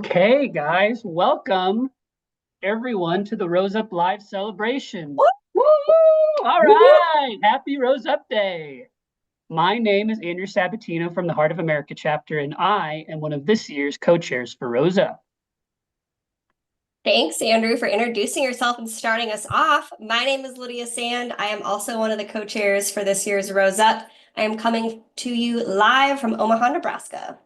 Okay, guys, welcome everyone to the Rose Up Live celebration. Woo! All right, happy Rose Up Day. My name is Andrew Sabatino from the Heart of America chapter, and I am one of this year's co-chairs for Rose Up. Thanks, Andrew, for introducing yourself and starting us off. My name is Lydia Sand. I am also one of the co-chairs for this year's Rose Up. I am coming to you live from Omaha, Nebraska.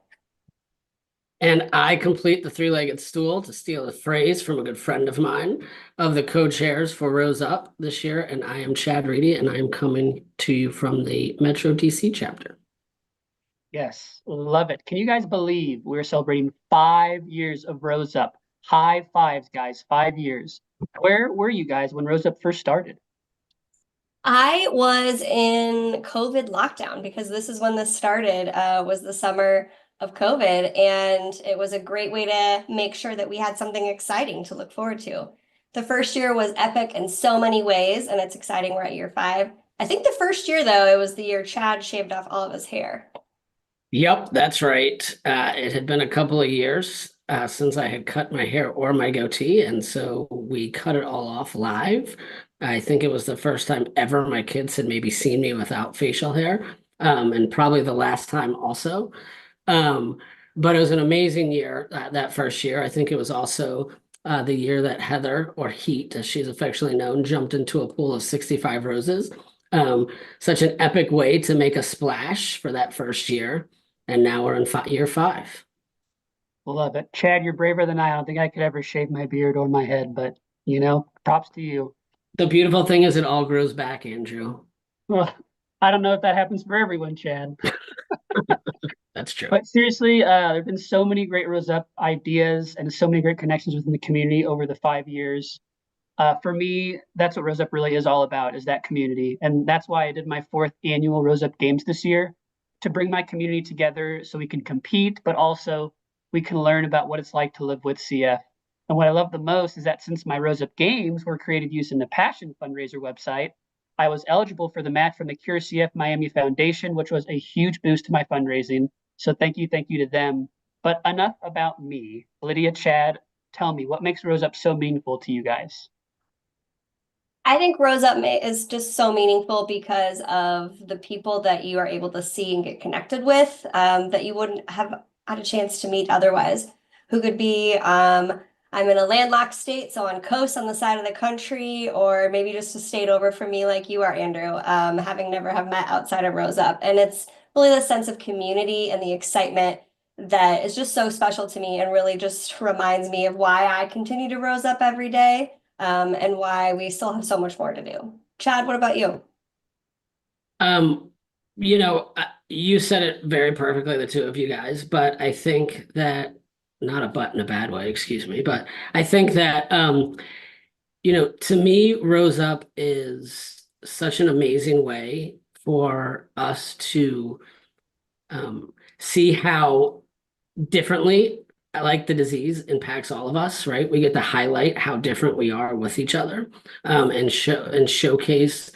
And I complete the three-legged stool, to steal a phrase from a good friend of mine, of the co-chairs for Rose Up this year. And I am Chad Riedy, and I am coming to you from the Metro DC chapter. Yes, love it. Can you guys believe we're celebrating 5 years of Rose Up? High fives, guys, 5 years. Where were you guys when Rose Up first started? I was in COVID lockdown because this is when this started, was the summer of COVID, and it was a great way to make sure that we had something exciting to look forward to. The first year was epic in so many ways, and it's exciting. We're at year 5. I think the first year, though, it was the year Chad shaved off all of his hair. Yep, that's right. It had been a couple of years since I had cut my hair or my goatee, and so we cut it all off live. I think it was the first time ever my kids had maybe seen me without facial hair, and probably the last time also. Um, but it was an amazing year, that first year. I think it was also the year that Heather, or Heat, as she's affectionately known, jumped into a pool of 65 roses. Such an epic way to make a splash for that first year. And now we're in year 5. Love it. Chad, you're braver than I. I don't think I could ever shave my beard or my head, but props to you. The beautiful thing is it all grows back, Andrew. Well, I don't know if that happens for everyone, Chad. That's true. But seriously, there have been so many great Rose Up ideas and so many great connections within the community over the 5 years. For me, that's what Rose Up really is all about, is that community. And that's why I did my 4th annual Rose Up Games this year, to bring my community together so we can compete, but also we can learn about what it's like to live with CF. And what I love the most is that since my Rose Up Games were created using the Passion fundraiser website, I was eligible for the match from the Cure CF Miami Foundation, which was a huge boost to my fundraising. So thank you to them. But enough about me. Lydia, Chad, tell me, what makes Rose Up so meaningful to you guys? I think Rose Up is just so meaningful because of the people that you are able to see and get connected with, that you wouldn't have had a chance to meet otherwise. Who could be, I'm in a landlocked state, so on coast on the side of the country, or maybe just a state over from me like you are, Andrew, having never have met outside of Rose Up. And it's really the sense of community and the excitement that is just so special to me and really just reminds me of why I continue to Rose Up every day, and why we still have so much more to do. Chad, what about you? Um, you said it very perfectly, the two of you guys, but I think that, not a but in a bad way, excuse me, but I think that to me, Rose Up is such an amazing way for us to see how differently, like, the disease impacts all of us, right? We get to highlight how different we are with each other, and showcase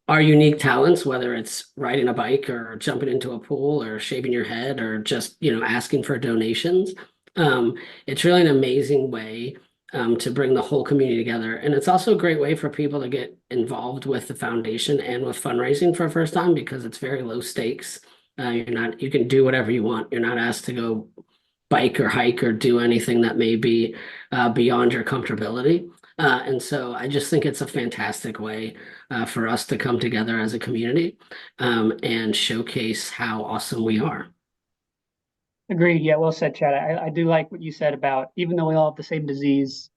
our unique talents, whether it's riding a bike or jumping into a pool or shaving your head or just asking for donations. It's really an amazing way to bring the whole community together, and it's also a great way for people to get involved with the foundation and with fundraising for the first time, because it's very low stakes. You can do whatever you want. You're not asked to go bike or hike or do anything that may be beyond your comfortability. And so I just think it's a fantastic way for us to come together as a community, and showcase how awesome we are. Agreed. Yeah, well said, Chad. I do like what you said about, even though we all have the same disease,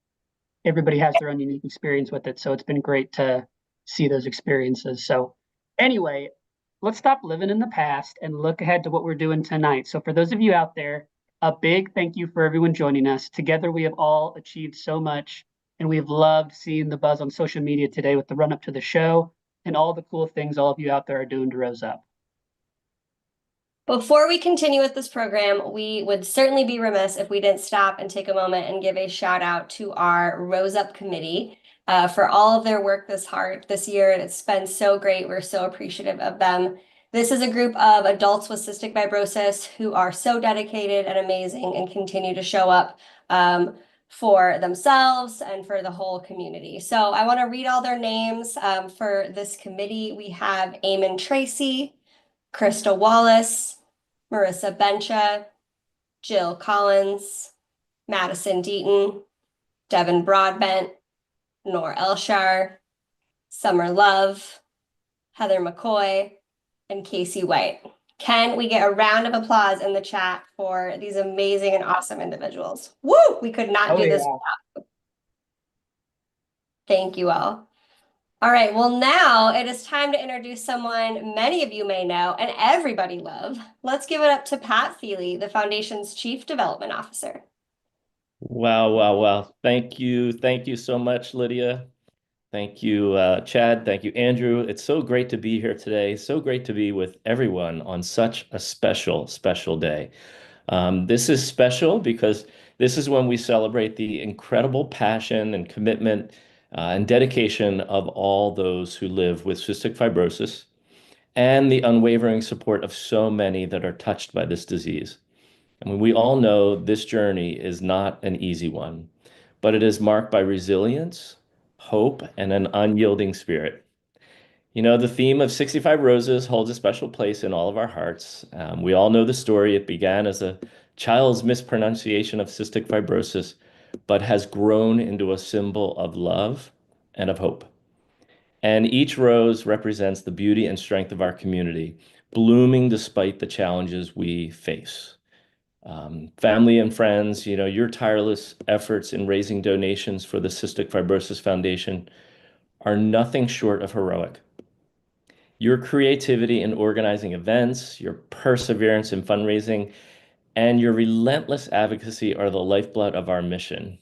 everybody has their own unique experience with it. So it's been great to see those experiences. So anyway, let's stop living in the past and look ahead to what we're doing tonight. So for those of you out there, a big thank you for everyone joining us. Together, we have all achieved so much, and we have loved seeing the buzz on social media today with the run up to the show and all the cool things all of you out there are doing to Rose Up. Before we continue with this program, we would certainly be remiss if we didn't stop and take a moment and give a shout out to our Rose Up committee, for all of their work this year. It's been so great. We're so appreciative of them. This is a group of adults with cystic fibrosis who are so dedicated and amazing and continue to show up for themselves and for the whole community. So I want to read all their names for this committee. We have Eamon Tracy, Crystal Wallace, Marissa Bencha, Jill Collins, Madison Deaton, Devin Broadbent, Nor Elshar, Summer Love, Heather McCoy, and Casey White. Can we get a round of applause in the chat for these amazing and awesome individuals? Woo! We could not do this without. Thank you all. All right, well, now it is time to introduce someone many of you may know and everybody love. Let's give it up to Pat Feeley, the Foundation's Chief Development Officer. Wow, wow, wow. Thank you. Thank you so much, Lydia. Thank you, Chad. Thank you, Andrew. It's so great to be here today. So great to be with everyone on such a special, special day. This is special because this is when we celebrate the incredible passion and commitment and dedication of all those who live with cystic fibrosis and the unwavering support of so many that are touched by this disease. I mean, we all know this journey is not an easy one, but it is marked by resilience, hope, and an unyielding spirit. You know, the theme of 65 Roses holds a special place in all of our hearts. We all know the story. It began as a child's mispronunciation of cystic fibrosis, but has grown into a symbol of love and of hope. And each rose represents the beauty and strength of our community, blooming despite the challenges we face. Family and friends, you know, your tireless efforts in raising donations for the Cystic Fibrosis Foundation are nothing short of heroic. Your creativity in organizing events, your perseverance in fundraising, and your relentless advocacy are the lifeblood of our mission.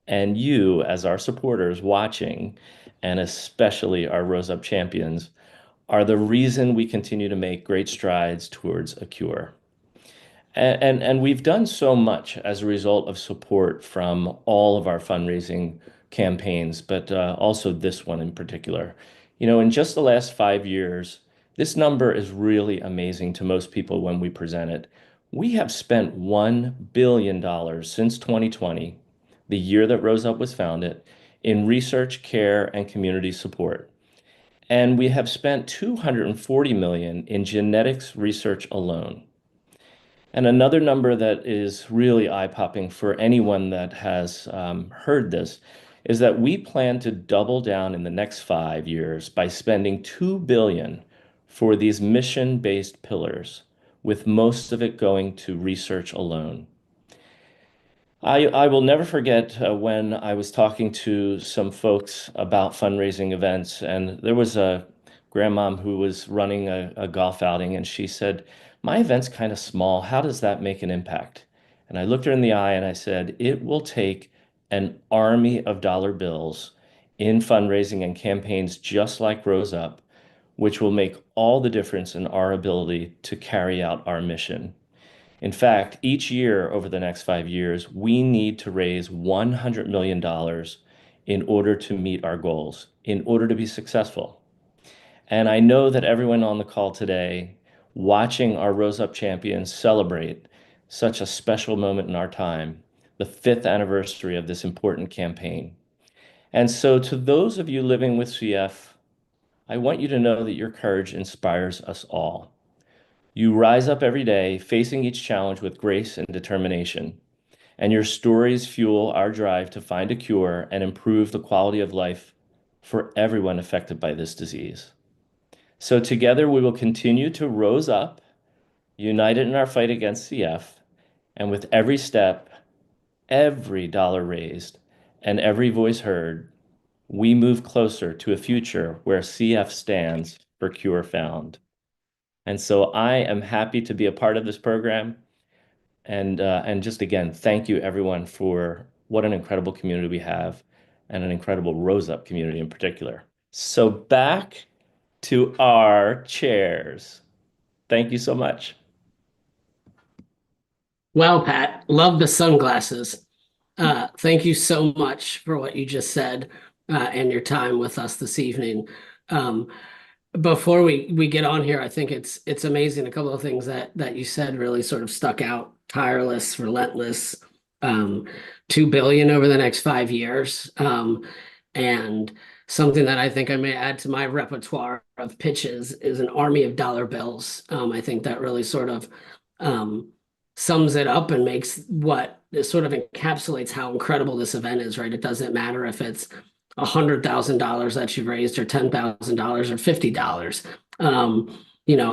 And you, as our supporters watching, and especially our Rose Up champions, are the reason we continue to make great strides towards a cure. And we've done so much as a result of support from all of our fundraising campaigns, but also this one in particular. You know, in just the last 5 years, this number is really amazing to most people when we present it. We have spent $1 billion since 2020, the year that Rose Up was founded, in research, care, and community support. And we have spent $240 million in genetics research alone. And another number that is really eye-popping for anyone that has heard this is that we plan to double down in the next 5 years by spending $2 billion for these mission-based pillars, with most of it going to research alone. I will never forget when I was talking to some folks about fundraising events, and there was a grandmom who was running a golf outing, and she said, "My event's kind of small. How does that make an impact?" And I looked her in the eye and I said, "It will take an army of dollar bills in fundraising and campaigns just like Rose Up, which will make all the difference in our ability to carry out our mission." In fact, each year over the next 5 years, we need to raise $100 million in order to meet our goals, in order to be successful. And I know that everyone on the call today, watching our Rose Up champions celebrate such a special moment in our time, the 5th anniversary of this important campaign. And so to those of you living with CF, I want you to know that your courage inspires us all. You rise up every day, facing each challenge with grace and determination, and your stories fuel our drive to find a cure and improve the quality of life for everyone affected by this disease. So together we will continue to rose up, united in our fight against CF, and with every step, every dollar raised, and every voice heard, we move closer to a future where CF stands for Cure Found. And so I am happy to be a part of this program. And just again, thank you everyone for what an incredible community we have, and an incredible Rose Up community in particular. So back to our chairs. Thank you so much. Well, Pat, love the sunglasses. Thank you so much for what you just said and your time with us this evening. before we get on here, I think it's amazing. A couple of things that you said really sort of stuck out. Tireless, relentless, 2 billion over the next 5 years. And something that I think I may add to my repertoire of pitches is an army of dollar bills. I think that really sort of sums it up and makes what it sort of encapsulates how incredible this event is, right? It doesn't matter if it's $100,000 that you've raised or $10,000 or $50.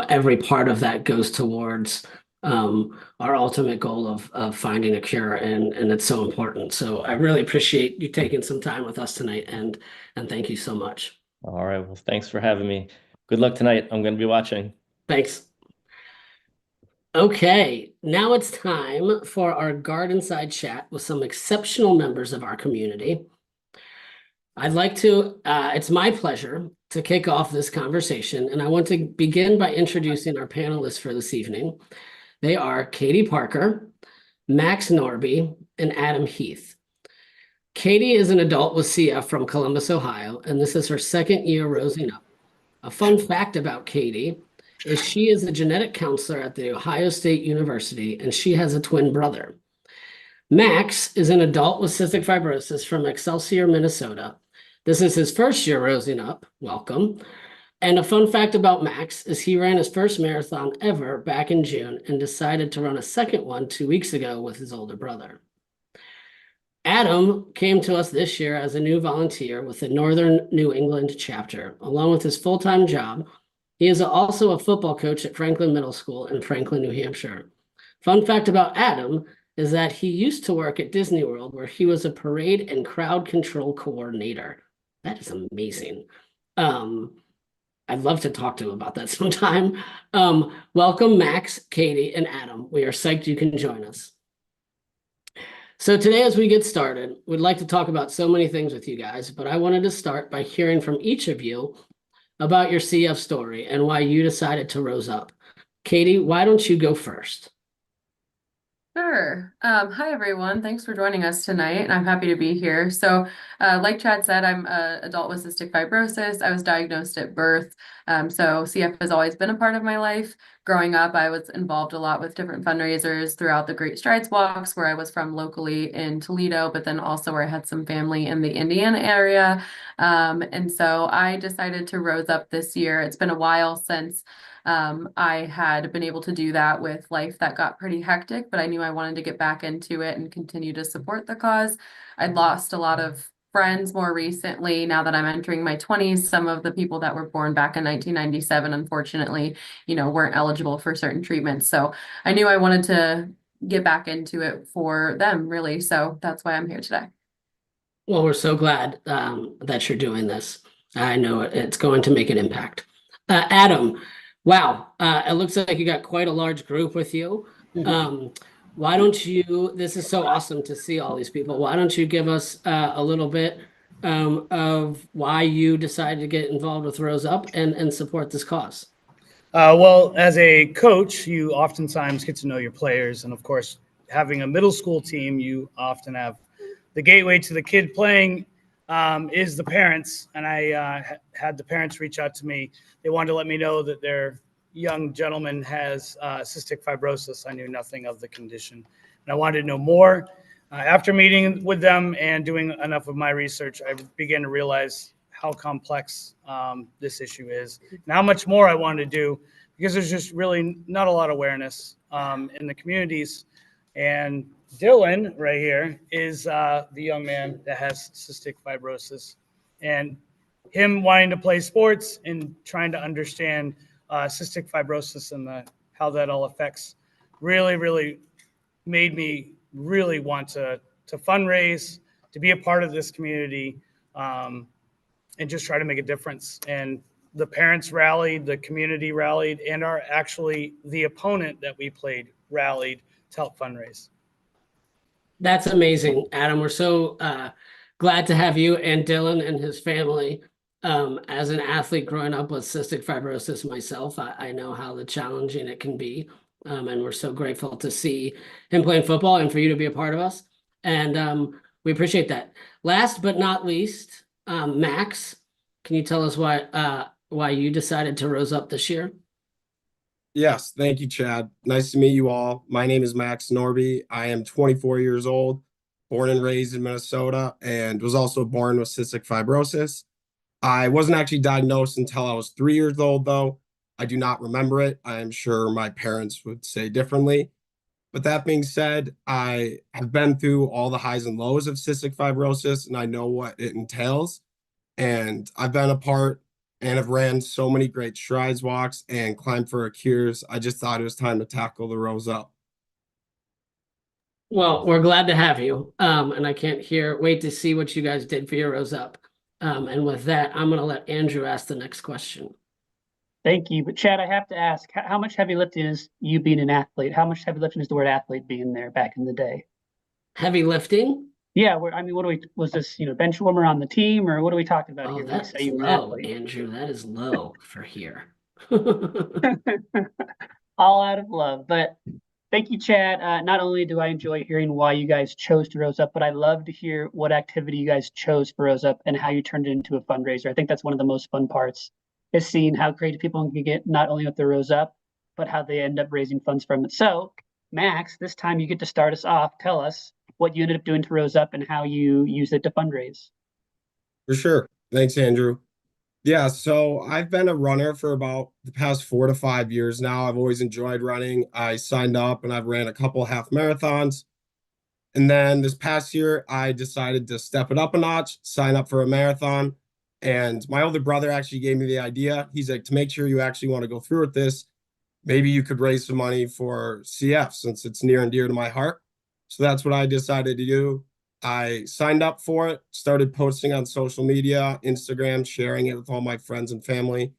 Every part of that goes towards our ultimate goal of finding a cure, and it's so important. So I really appreciate you taking some time with us tonight, and thank you so much. All right. Well, thanks for having me. Good luck tonight. I'm going to be watching. Thanks. Okay, now it's time for our Gardenside chat with some exceptional members of our community. It's my pleasure to kick off this conversation, and I want to begin by introducing our panelists for this evening. They are Katie Parker, Max Norby, and Adam Heath. Katie is an adult with CF from Columbus, Ohio, and this is her second year rosing up. A fun fact about Katie is she is a genetic counselor at the Ohio State University, and she has a twin brother. Max is an adult with cystic fibrosis from Excelsior, Minnesota. This is his first year rosing up. Welcome. And a fun fact about Max is he ran his first marathon ever back in June and decided to run a second one 2 weeks ago with his older brother. Adam came to us this year as a new volunteer with the Northern New England chapter. Along with his full-time job, he is also a football coach at Franklin Middle School in Franklin, New Hampshire. Fun fact about Adam is that he used to work at Disney World, where he was a parade and crowd control coordinator. That is amazing. I'd love to talk to him about that sometime. Welcome, Max, Katie, and Adam. We are psyched you can join us. So today, as we get started, we'd like to talk about so many things with you guys, but I wanted to start by hearing from each of you about your CF story and why you decided to rose up. Katie, why don't you go first? Sure. Hi, everyone. Thanks for joining us tonight, and I'm happy to be here. So, like Chad said, I'm an adult with cystic fibrosis. I was diagnosed at birth, so CF has always been a part of my life. Growing up, I was involved a lot with different fundraisers throughout the Great Strides Walks, where I was from locally in Toledo, but then also where I had some family in the Indiana area. And so I decided to rose up this year. It's been a while since I had been able to do that with life that got pretty hectic, but I knew I wanted to get back into it and continue to support the cause. I'd lost a lot of friends more recently. Now that I'm entering my 20s, some of the people that were born back in 1997, unfortunately, weren't eligible for certain treatments. So I knew I wanted to get back into it for them, really. So that's why I'm here today. Well, we're so glad that you're doing this. I know it's going to make an impact. Adam, wow, it looks like you got quite a large group with you. Why don't you, this is so awesome to see all these people. Why don't you give us a little bit of why you decided to get involved with Rose Up and support this cause? Well, as a coach, you oftentimes get to know your players. And of course, having a middle school team, you often have the gateway to the kid playing is the parents. And I had the parents reach out to me. They wanted to let me know that their young gentleman has cystic fibrosis. I knew nothing of the condition, and I wanted to know more. After meeting with them and doing enough of my research, I began to realize how complex this issue is and how much more I wanted to do, because there's just really not a lot of awareness in the communities. And Dylan right here is the young man that has cystic fibrosis, and him wanting to play sports and trying to understand cystic fibrosis and how that all affects really made me really want to fundraise, to be a part of this community, and just try to make a difference. And the parents rallied, the community rallied, and the opponent that we played rallied to help fundraise. That's amazing, Adam. We're so glad to have you and Dylan and his family. As an athlete growing up with cystic fibrosis myself, I know how challenging it can be. And we're so grateful to see him playing football and for you to be a part of us. And we appreciate that. Last but not least, Max, can you tell us why you decided to rose up this year? Yes, thank you, Chad. Nice to meet you all. My name is Max Norby. I am 24 years old, born and raised in Minnesota, and was also born with cystic fibrosis. I wasn't actually diagnosed until I was 3 years old, though. I do not remember it. I am sure my parents would say differently. But that being said, I have been through all the highs and lows of cystic fibrosis, and I know what it entails. And I've been a part and have ran so many great strides walks and climbed for a cures. I just thought it was time to tackle the Rose Up. Well, we're glad to have you. And I can't wait to see what you guys did for your Rose Up. And with that, I'm going to let Andrew ask the next question. Thank you. But Chad, I have to ask, how much heavy lifting is you being an athlete? How much heavy lifting is the word athlete being there back in the day? Heavy lifting? Yeah, was this, bench warmer on the team, or what are we talking about Oh, here when we that's say you were an low, athlete? Andrew. That is low for here. All out of love. But thank you, Chad. Not only do I enjoy hearing why you guys chose to Rose Up, but I love to hear what activity you guys chose for Rose Up and how you turned it into a fundraiser. I think that's one of the most fun parts, is seeing how creative people can get not only with their Rose Up, but how they end up raising funds from it. So, Max, this time you get to start us off. Tell us what you ended up doing to Rose Up and how you used it to fundraise. For sure. Thanks, Andrew. Yeah, so I've been a runner for about the past 4 to 5 years now. I've always enjoyed running. I signed up and I've ran a couple half marathons. And then this past year, I decided to step it up a notch, sign up for a marathon. And my older brother actually gave me the idea. He's like, to make sure you actually want to go through with this, maybe you could raise some money for CF since it's near and dear to my heart. So that's what I decided to do. I signed up for it, started posting on social media, Instagram, sharing it with all my friends and family.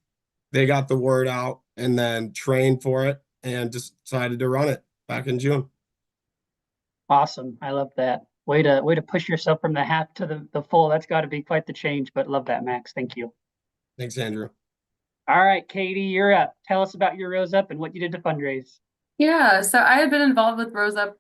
They got the word out and then trained for it and just decided to run it back in June. Awesome. I love that. Way to push yourself from the half to the full. That's got to be quite the change, but love that, Max. Thank you. Thanks, Andrew. All right, Katie, you're up. Tell us about your Rose Up and what you did to fundraise. Yeah, so I had been involved with Rose Up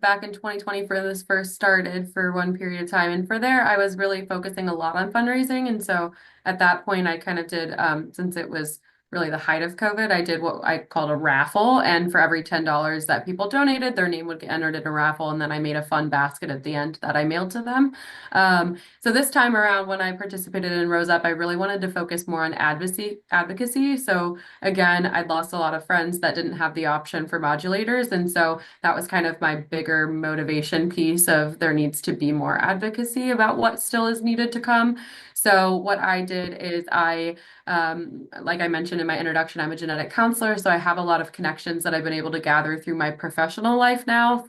back in 2020 for this first started for one period of time. And for there, I was really focusing a lot on fundraising. And so at that point, I kind of did, since it was really the height of COVID, I did what I called a raffle. And for every $10 that people donated, their name would get entered in a raffle. And then I made a fun basket at the end that I mailed to them. So this time around, when I participated in Rose Up, I really wanted to focus more on advocacy. So again, I'd lost a lot of friends that didn't have the option for modulators. And so that was kind of my bigger motivation piece of there needs to be more advocacy about what still is needed to come. So what I did is like I mentioned in my introduction, I'm a genetic counselor. So I have a lot of connections that I've been able to gather through my professional life now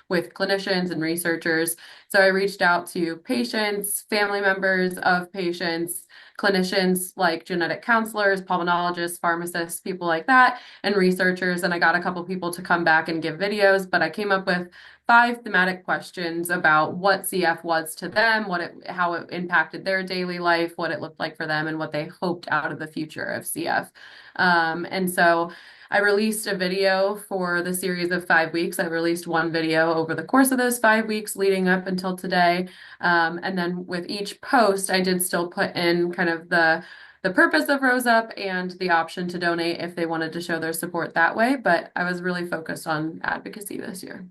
with clinicians and researchers. So I reached out to patients, family members of patients, clinicians like genetic counselors, pulmonologists, pharmacists, people like that, and researchers. And I got a couple people to come back and give videos, but I came up with 5 thematic questions about what CF was to them, how it impacted their daily life, what it looked like for them, and what they hoped out of the future of CF. And so I released a video for the series of 5 weeks. I released one video over the course of those 5 weeks leading up until today. And then with each post, I did still put in kind of the purpose of Rose Up and the option to donate if they wanted to show their support that way. But I was really focused on advocacy this year.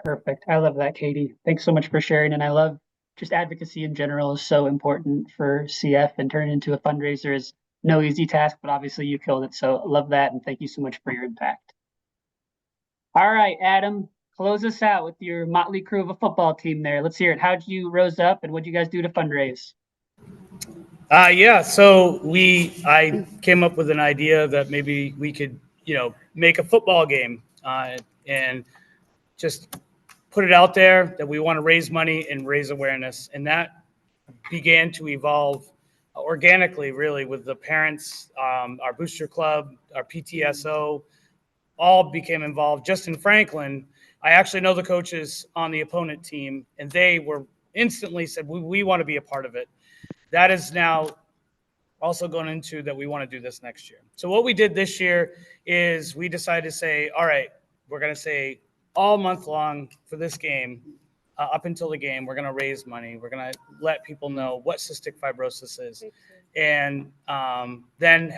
Perfect. I love that, Katie. Thanks so much for sharing. And I love just advocacy in general is so important for CF, and turning into a fundraiser is no easy task, but obviously you killed it. So love that. And thank you so much for your impact. All right, Adam, close us out with your motley crew of a football team there. Let's hear it. How'd you Rose Up and what'd you guys do to fundraise? Yeah, so I came up with an idea that maybe we could, make a football game and just put it out there that we want to raise money and raise awareness. And that began to evolve organically, really, with the parents, our booster club, our PTSO, all became involved. Justin Franklin, I actually know the coaches on the opponent team, and they were instantly said, we want to be a part of it. That is now also going into that we want to do this next year. So what we did this year is we decided to say, all right, we're going to say all month long for this game, up until the game. We're going to raise money. We're going to let people know what cystic fibrosis is. And then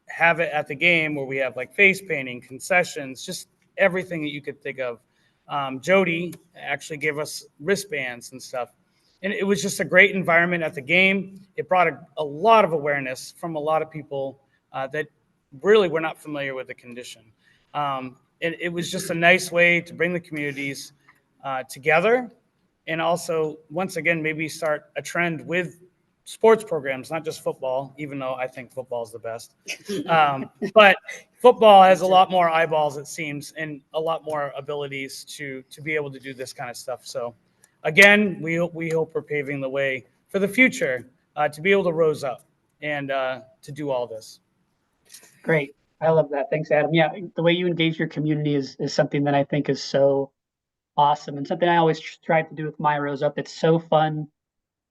have it at the game where we have like face painting, concessions, just everything that you could think of. Jody actually gave us wristbands and stuff. And it was just a great environment at the game. It brought a lot of awareness from a lot of people that really were not familiar with the condition. It was just a nice way to bring the communities together, and also, once again, maybe start a trend with sports programs, not just football, even though I think football is the best. But football has a lot more eyeballs, it seems, and a lot more abilities to be able to do this kind of stuff. So again, we hope we're paving the way for the future to be able to rose up and to do all this. Great. I love that. Thanks, Adam. Yeah, the way you engage your community is something that I think is so awesome, and something I always try to do with my Rose Up. It's so fun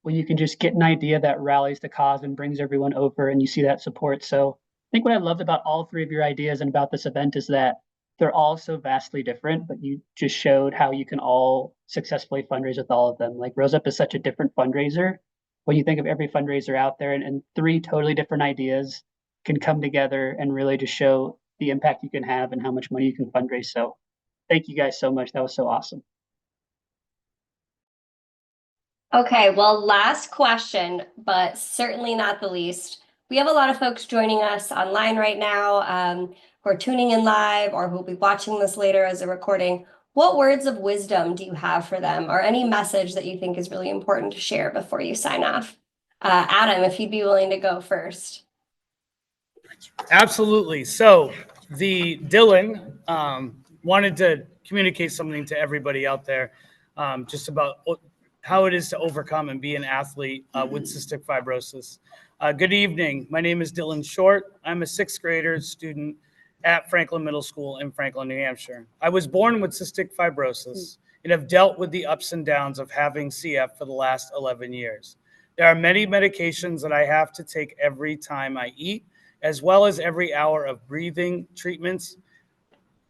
when you can just get an idea that rallies the cause and brings everyone over, and you see that support. So I think what I loved about all three of your ideas and about this event is that they're all so vastly different, but you just showed how you can all successfully fundraise with all of them. Like Rose Up is such a different fundraiser when you think of every fundraiser out there, and three totally different ideas can come together and really just show the impact you can have and how much money you can fundraise. So thank you guys so much. That was so awesome. Okay, well, last question, but certainly not the least. We have a lot of folks joining us online right now who are tuning in live or who will be watching this later as a recording. What words of wisdom do you have for them, or any message that you think is really important to share before you sign off? Adam, if you'd be willing to go first. Absolutely. So Dylan wanted to communicate something to everybody out there just about how it is to overcome and be an athlete with cystic fibrosis. Good evening. My name is Dylan Short. I'm a sixth grader student at Franklin Middle School in Franklin, New Hampshire. I was born with cystic fibrosis and have dealt with the ups and downs of having CF for the last 11 years. There are many medications that I have to take every time I eat, as well as every hour of breathing treatments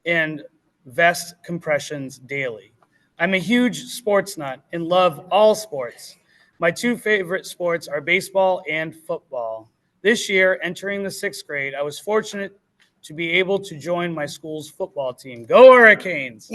and vest compressions daily. I'm a huge sports nut and love all sports. My two favorite sports are baseball and football. This year, entering the sixth grade, I was fortunate to be able to join my school's football team. Go Hurricanes!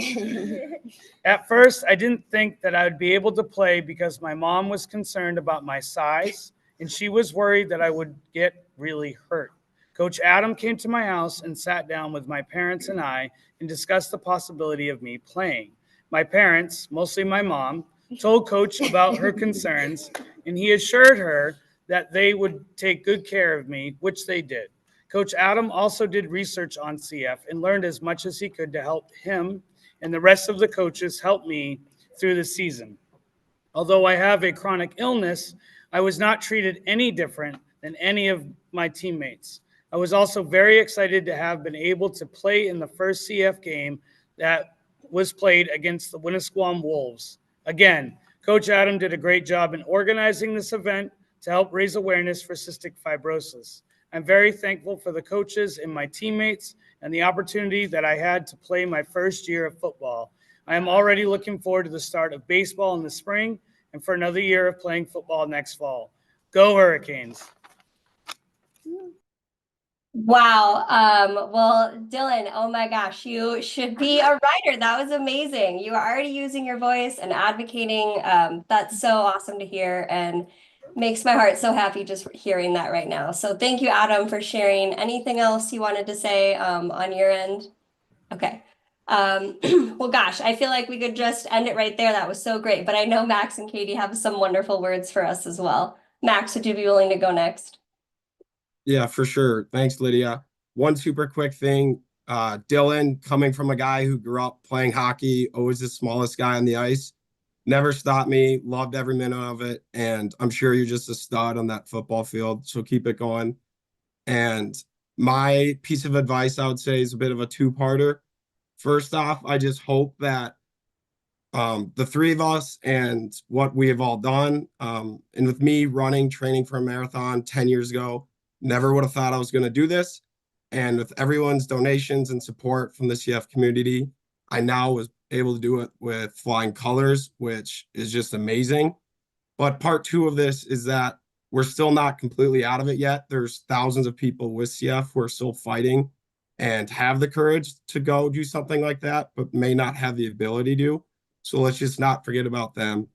At first, I didn't think that I would be able to play because my mom was concerned about my size, and she was worried that I would get really hurt. Coach Adam came to my house and sat down with my parents and I and discussed the possibility of me playing. My parents, mostly my mom, told Coach about her concerns, and he assured her that they would take good care of me, which they did. Coach Adam also did research on CF and learned as much as he could to help him and the rest of the coaches help me through the season. Although I have a chronic illness, I was not treated any different than any of my teammates. I was also very excited to have been able to play in the first CF game that was played against the Winnisquam Wolves. Again, Coach Adam did a great job in organizing this event to help raise awareness for cystic fibrosis. I'm very thankful for the coaches and my teammates and the opportunity that I had to play my first year of football. I am already looking forward to the start of baseball in the spring and for another year of playing football next fall. Go Hurricanes! Wow. Well, Dylan, oh my gosh, you should be a writer. That was amazing. You are already using your voice and advocating. That's so awesome to hear and makes my heart so happy just hearing that right now. So thank you, Adam, for sharing. Anything else you wanted to say on your end? Okay. Well, gosh, I feel like we could just end it right there. That was so great. But I know Max and Katie have some wonderful words for us as well. Max, would you be willing to go next? Yeah, for sure. Thanks, Lydia. One super quick thing. Dylan, coming from a guy who grew up playing hockey, always the smallest guy on the ice, never stopped me, loved every minute of it. And I'm sure you're just a stud on that football field. So keep it going. And my piece of advice, I would say, is a bit of a two-parter. First off, I just hope that the three of us and what we have all done, and with me running, training for a marathon 10 years ago, never would have thought I was going to do this. And with everyone's donations and support from the CF community, I now able to do it with flying colors, which is just amazing. But part two of this is that we're still not completely out of it yet. There's thousands of people with CF who are still fighting and have the courage to go do something like that, but may not have the ability to. So let's just not forget about them.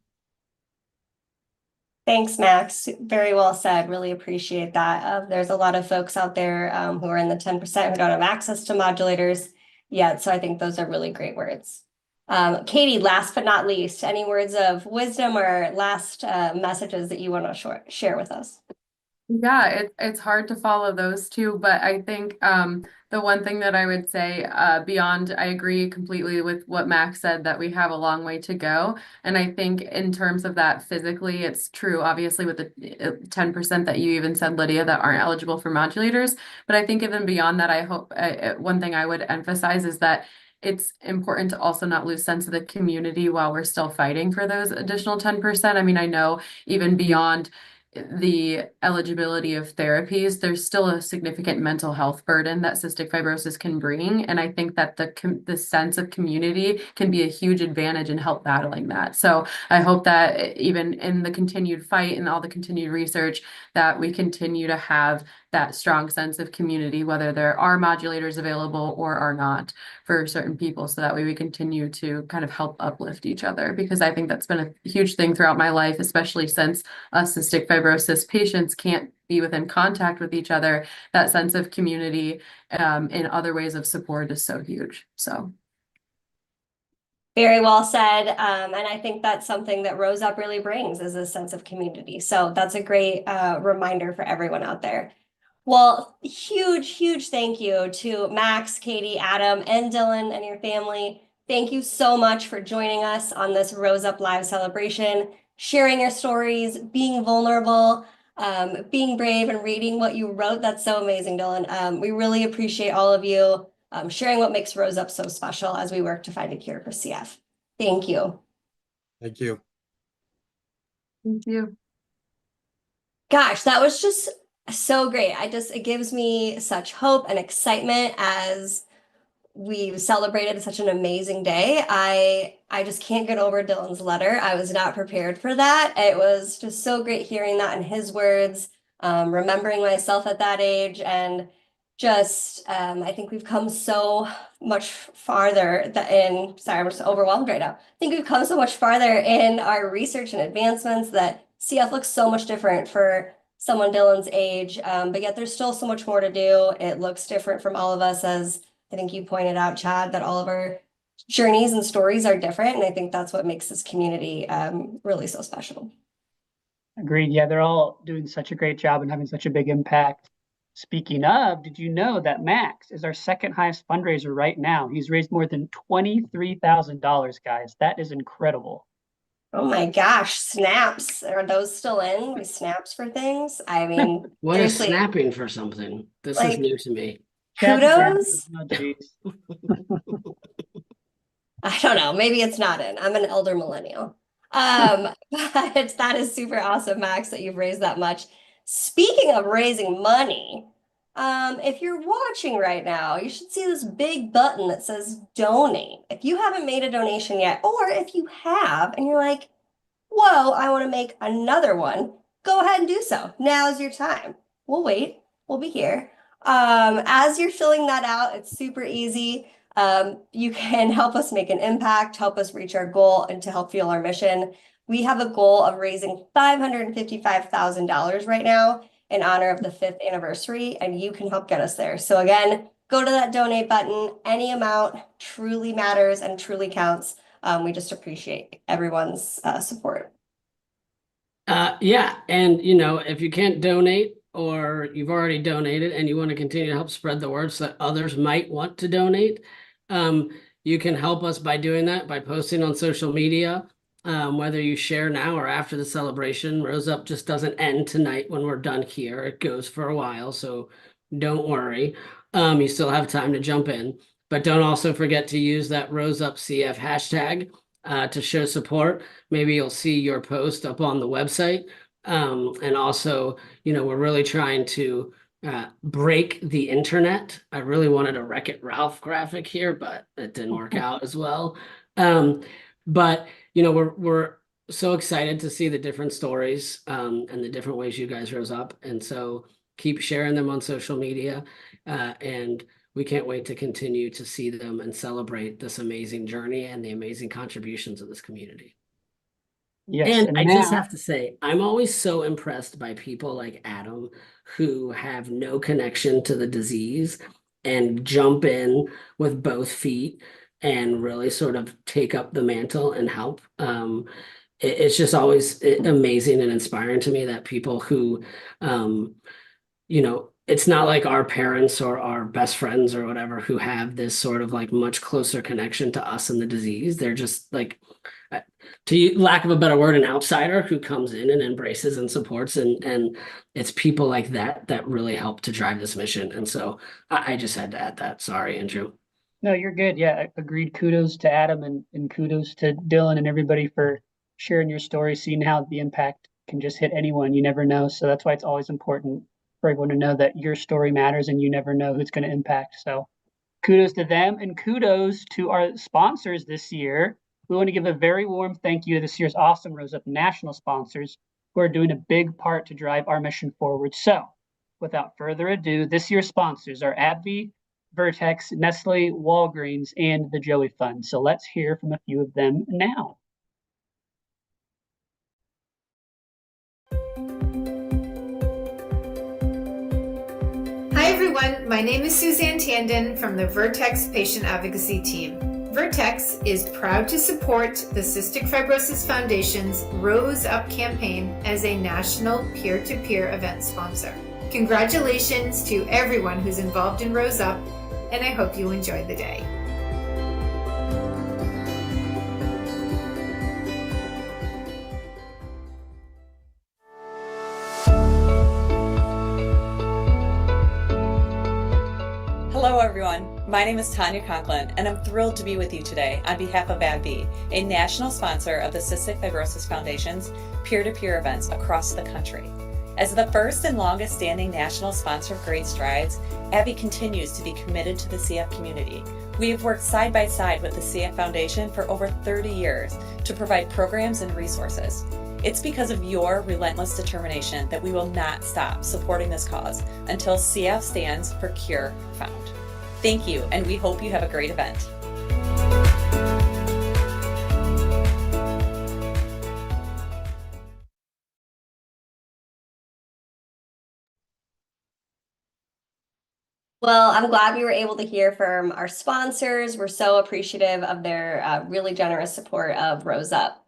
Thanks, Max. Very well said. Really appreciate that. There's a lot of folks out there who are in the 10% who don't have access to modulators yet. So I think those are really great words. Katie, last but not least, any words of wisdom or last messages that you want to share with us? Yeah, it's hard to follow those two, but I think the one thing that I would say beyond, I agree completely with what Max said, that we have a long way to go. And I think in terms of that physically, it's true, obviously, with the 10% that you even said, Lydia, that aren't eligible for modulators. But I think even beyond that, I hope one thing I would emphasize is that it's important to also not lose sense of the community while we're still fighting for those additional 10%. I mean, I know even beyond the eligibility of therapies, there's still a significant mental health burden that cystic fibrosis can bring. And I think that the sense of community can be a huge advantage in help battling that. So I hope that even in the continued fight and all the continued research, that we continue to have that strong sense of community, whether there are modulators available or are not for certain people. So that way we continue to kind of help uplift each other, because I think that's been a huge thing throughout my life, especially since us cystic fibrosis patients can't be within contact with each other. That sense of community in other ways of support is so huge. So. Very well said. And I think that's something that Rose Up really brings, is a sense of community. So that's a great reminder for everyone out there. Well, huge thank you to Max, Katie, Adam, and Dylan and your family. Thank you so much for joining us on this Rose Up Live celebration, sharing your stories, being vulnerable, being brave, and reading what you wrote. That's so amazing, Dylan. We really appreciate all of you sharing what makes Rose Up so special as we work to find a cure for CF. Thank you. Thank you. Thank you. Gosh, that was just so great. It gives me such hope and excitement as we've celebrated such an amazing day. I just can't get over Dylan's letter. I was not prepared for that. It was just so great hearing that in his words, remembering myself at that age, and just I think we've come so much farther sorry, I'm just overwhelmed right now. I think we've come so much farther in our research and advancements that CF looks so much different for someone Dylan's age, but yet there's still so much more to do. It looks different from all of us, as I think you pointed out, Chad, that all of our journeys and stories are different. And I think that's what makes this community really so special. Agreed. Yeah, they're all doing such a great job and having such a big impact. Speaking of, did you know that Max is our second highest fundraiser right now? He's raised more than $23,000, guys. That is incredible. Oh my gosh, snaps. Are those still in? We snaps for things? I mean, What is seriously, snapping for something? This is like, new to me. kudos? Oh, geez. I don't know. Maybe it's not in. I'm an elder millennial. But that is super awesome, Max, that you've raised that much. Speaking of raising money, if you're watching right now, you should see this big button that says donate. If you haven't made a donation yet, or if you have and you're like, whoa, I want to make another one, go ahead and do so. Now's your time. We'll wait. We'll be here. As you're filling that out, it's super easy. You can help us make an impact, help us reach our goal, and to help fuel our mission. We have a goal of raising $555,000 right now in honor of the 5th anniversary, and you can help get us there. So again, go to that donate button. Any amount truly matters and truly counts. We just appreciate everyone's support. Yeah, and if you can't donate, or you've already donated and you want to continue to help spread the word so that others might want to donate, you can help us by doing that, by posting on social media, whether you share now or after the celebration. Rose Up just doesn't end tonight when we're done here. It goes for a while, so don't worry. You still have time to jump in, but don't also forget to use that ROSEUPCF hashtag to show support. Maybe you'll see your post up on the website. And also, we're really trying to break the internet. I really wanted a Wreck-It Ralph graphic here, but it didn't work out as well. But we're so excited to see the different stories and the different ways you guys rose up. And so keep sharing them on social media. And we can't wait to continue to see them and celebrate this amazing journey and the amazing contributions of this community. Yes, And and I just now, have to say, I'm always so impressed by people like Adam who have no connection to the disease and jump in with both feet and really sort of take up the mantle and help. It's just always amazing and inspiring to me that people who, it's not like our parents or our best friends or whatever who have this sort of like much closer connection to us and the disease. They're just like, to lack of a better word, an outsider who comes in and embraces and supports, and it's people like that really help to drive this mission. And so I just had to add that. Sorry, Andrew. no, you're good. Yeah, agreed. Kudos to Adam and kudos to Dylan and everybody for sharing your story, seeing how the impact can just hit anyone. You never know. So that's why it's always important for everyone to know that your story matters and you never know who it's going to impact. So kudos to them and kudos to our sponsors this year. We want to give a very warm thank you to this year's awesome Rose Up national sponsors who are doing a big part to drive our mission forward. So without further ado, this year's sponsors are Abbive, Vertex, Nestle, Walgreens, and the Joey Fund. So let's hear from a few of them now. Hi everyone, my name is Suzanne Tandon from the Vertex Patient Advocacy Team. Vertex is proud to support the Cystic Fibrosis Foundation's Rose Up campaign as a national peer-to-peer event sponsor. Congratulations to everyone who's involved in Rose Up, and I hope you enjoy the day. Hello everyone, my name is Tanya Conklin and I'm thrilled to be with you today on behalf of Abbive, a national sponsor of the Cystic Fibrosis Foundation's peer-to-peer events across the country. As the first and longest standing national sponsor of Great Strides, Abbive continues to be committed to the CF community. We have worked side by side with the CF Foundation for over 30 years to provide programs and resources. It's because of your relentless determination that we will not stop supporting this cause until CF stands for Cure Found. Thank you, and we hope you have a great event. Well, I'm glad we were able to hear from our sponsors. We're so appreciative of their really generous support of Rose Up.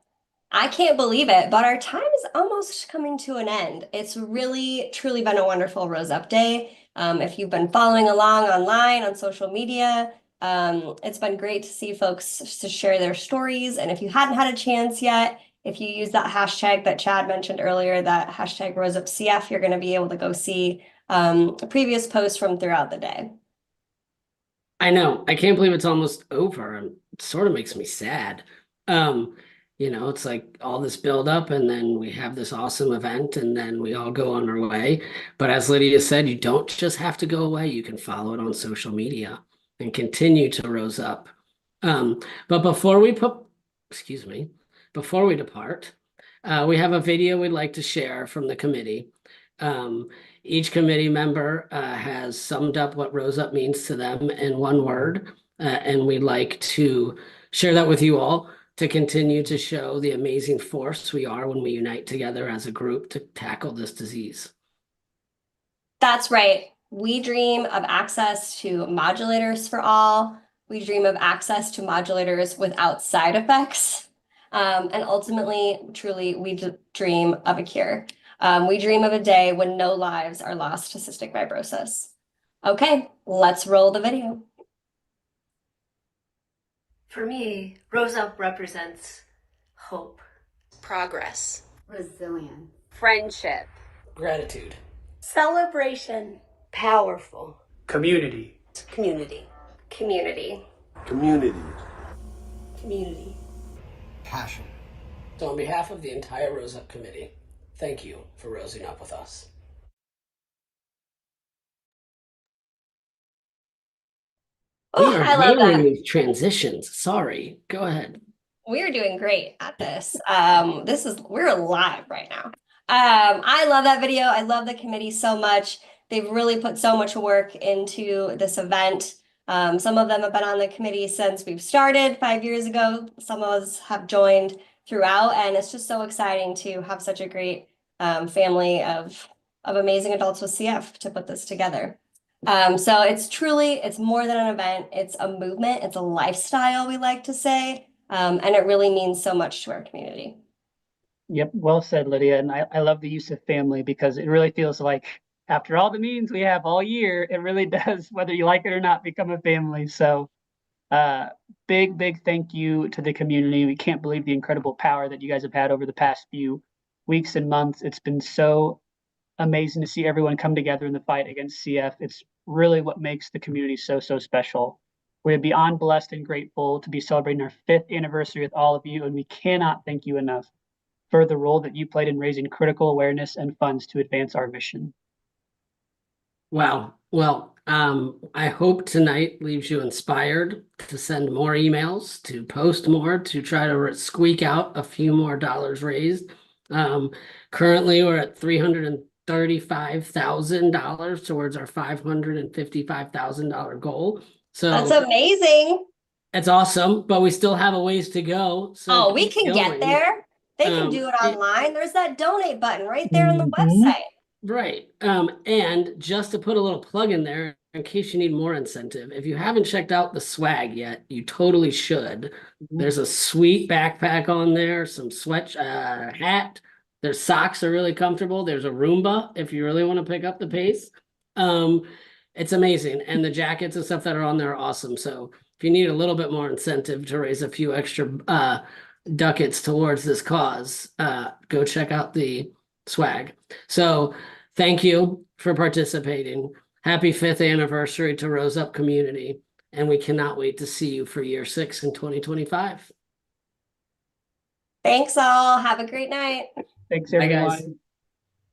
I can't believe it, but our time is almost coming to an end. It's really, truly been a wonderful Rose Up Day. If you've been following along online on social media, it's been great to see folks to share their stories. And if you hadn't had a chance yet, if you use that hashtag that Chad mentioned earlier, that hashtag ROSEUPCF, you're going to be able to go see previous posts from throughout the day. I know. I can't believe it's almost over. It sort of makes me sad. It's like all this build up and then we have this awesome event and then we all go on our way. But as Lydia said, you don't just have to go away. You can follow it on social media and continue to rose up. But before we depart, we have a video we'd like to share from the committee. Each committee member has summed up what Rose Up means to them in one word. And we'd like to share that with you all to continue to show the amazing force we are when we unite together as a group to tackle this disease. That's right. We dream of access to modulators for all. We dream of access to modulators without side effects. And ultimately, truly, we dream of a cure. We dream of a day when no lives are lost to cystic fibrosis. Okay, let's roll the video. For me, Rose Up represents hope, progress, resilience, friendship, Gratitude, celebration, powerful, Community. community, Community. Community. Community. Passion. So on behalf of the entire Rose Up committee, thank you for rosing up with us. Oh, We are I love that. nailing these transitions. Sorry, go ahead. We're doing great at this. We're live right now. I love that video. I love the committee so much. They've really put so much work into this event. Some of them have been on the committee since we've started 5 years ago. Some of us have joined throughout, and it's just so exciting to have such a great family of amazing adults with CF to put this together. So it's more than an event. It's a movement. It's a lifestyle, we like to say. And it really means so much to our community. Yep, well said, Lydia. And I love the use of family because it really feels like after all the meetings we have all year, it really does, whether you like it or not, become a family. So big thank you to the community. We can't believe the incredible power that you guys have had over the past few weeks and months. It's been so amazing to see everyone come together in the fight against CF. It's really what makes the community so special. We're beyond blessed and grateful to be celebrating our 5th anniversary with all of you, and we cannot thank you enough for the role that you played in raising critical awareness and funds to advance our mission. Wow. Well, I hope tonight leaves you inspired to send more emails, to post more, to try to squeak out a few more dollars raised. Currently, we're at $335,000 towards our $555,000 goal. So that's amazing. It's awesome, but we still have a ways to go. So we can get there. They can do it online. There's that donate button right there on the website. Right. And just to put a little plug in there, in case you need more incentive, if you haven't checked out the swag yet, you totally should. There's a sweet backpack on there, some sweat hat. Their socks are really comfortable. There's a Roomba if you really want to pick up the pace. It's amazing. And the jackets and stuff that are on there are awesome. So if you need a little bit more incentive to raise a few extra ducats towards this cause, go check out the swag. So thank you for participating. Happy 5th anniversary to Rose Up community. And we cannot wait to see you for year 6 in 2025. Thanks all. Have a great night. Thanks, Bye, everyone. guys.